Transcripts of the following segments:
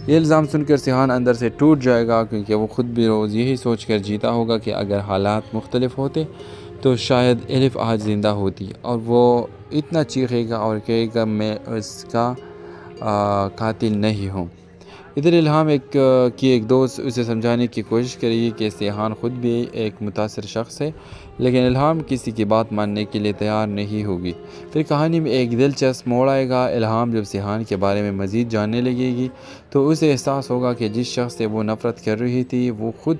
یہ الزام سن کر سیحان اندر سے ٹوٹ جائے گا، کیونکہ وہ خود بھی روز یہی سوچ کر جیتا ہوگا کہ اگر حالات مختلف ہوتے تو شاید الف آج زندہ ہوتی، اور وہ اتنا چیخے گا اور کہے گا میں اس کا قاتل نہیں ہوں۔ ادھر الہام کی ایک دوست اسے سمجھانے کی کوشش کرے گی کہ سیحان خود بھی ایک متاثر شخص ہے، لیکن الہام کسی کی بات ماننے کے لیے تیار نہیں ہوگی۔ پھر کہانی میں ایک دلچسپ موڑ آئے گا۔ الہام جب سیحان کے بارے میں مزید جاننے لگے گی تو اسے احساس ہوگا کہ جس شخص سے وہ نفرت کر رہی تھی وہ خود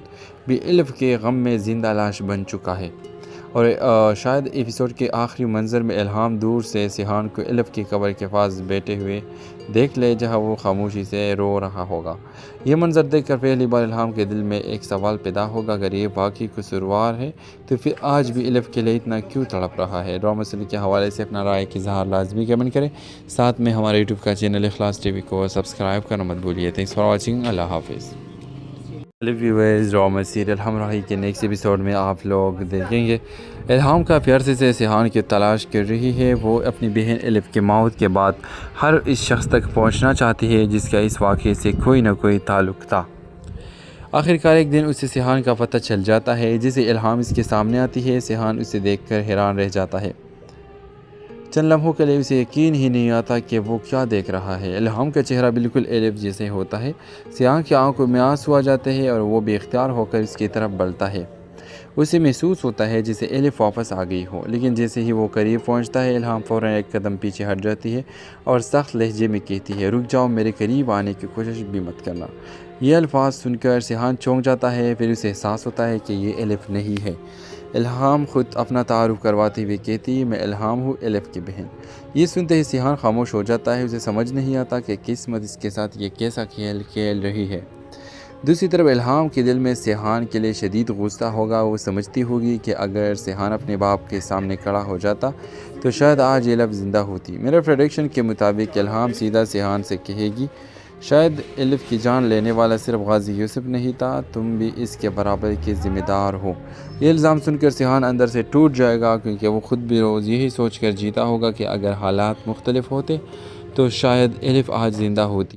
بھی الف کے غم میں زندہ لاش بن چکا ہے، اور شاید ایپیسوڈ کے آخری منظر میں الہام دور سے سیحان کو الف کی قبر کے پاس بیٹھے ہوئے دیکھ لے جہاں وہ خاموشی سے رو رہا ہوگا۔ یہ منظر دیکھ کر پہلی بار الہام کے دل میں ایک سوال پیدا ہوگا، اگر یہ واقعی قصوروار ہے تو پھر آج بھی الف کے لیے اتنا کیوں تڑپ رہا ہے؟ ڈرامہ سیریل کے حوالے سے اپنا رائے کی اظہار لازمی کمنٹ کریں، ساتھ میں ہمارے یوٹیوب کا چینل اخلاص ٹی وی کو سبسکرائب کرنا مت بھولیے۔ تھینکس فار واچنگ، اللہ حافظ۔ ویورز، ڈرامہ سیریل ہمراہی کے نیکسٹ ایپیسوڈ میں آپ لوگ دیکھیں گے الہام کافی عرصے سے سیحان کی تلاش کر رہی ہے۔ وہ اپنی بہن الف کی موت کے بعد ہر اس شخص تک پہنچنا چاہتی ہے جس کا اس واقعے سے کوئی نہ کوئی تعلق تھا۔ آخرکار ایک دن اسے سیحان کا پتہ چل جاتا ہے، جسے الہام اس کے سامنے آتی ہے۔ سیحان اسے دیکھ کر حیران رہ جاتا ہے، چند لمحوں کے لیے اسے یقین ہی نہیں آتا کہ وہ کیا دیکھ رہا ہے۔ الہام کا چہرہ بالکل الف جیسے ہوتا ہے۔ سیحان کی آنکھوں میں آنسو آ جاتے ہیں اور وہ بے اختیار ہو کر اس کی طرف بڑھتا ہے۔ اسے محسوس ہوتا ہے جسے الف واپس آ گئی ہو، لیکن جیسے ہی وہ قریب پہنچتا ہے الہام فوراً ایک قدم پیچھے ہٹ جاتی ہے اور سخت لہجے میں کہتی ہے، رک جاؤ، میرے قریب آنے کی کوشش بھی مت کرنا۔ یہ الفاظ سن کر سیحان چونک جاتا ہے، پھر اسے احساس ہوتا ہے کہ یہ الف نہیں ہے۔ الہام خود اپنا تعارف کرواتے ہوئے کہتی ہے، میں الہام ہوں، الف کی بہن۔ یہ سنتے ہی سیحان خاموش ہو جاتا ہے، اسے سمجھ نہیں آتا کہ قسمت اس کے ساتھ یہ کیسا کھیل کھیل رہی ہے۔ دوسری طرف الہام کے دل میں سیحان کے لیے شدید غصہ ہوگا۔ وہ سمجھتی ہوگی کہ اگر سیحان اپنے باپ کے سامنے کھڑا ہو جاتا تو شاید آج الف زندہ ہوتی۔ میرے پریڈکشن کے مطابق الہام سیدھا سیحان سے کہے گی، شاید الف کی جان لینے والا صرف غازی یوسف نہیں تھا، تم بھی اس کے برابر کے ذمہ دار ہو۔ یہ الزام سن کر سیحان اندر سے ٹوٹ جائے گا، کیونکہ وہ خود بھی روز یہی سوچ کر جیتا ہوگا کہ اگر حالات مختلف ہوتے تو شاید الف آج زندہ ہوتی۔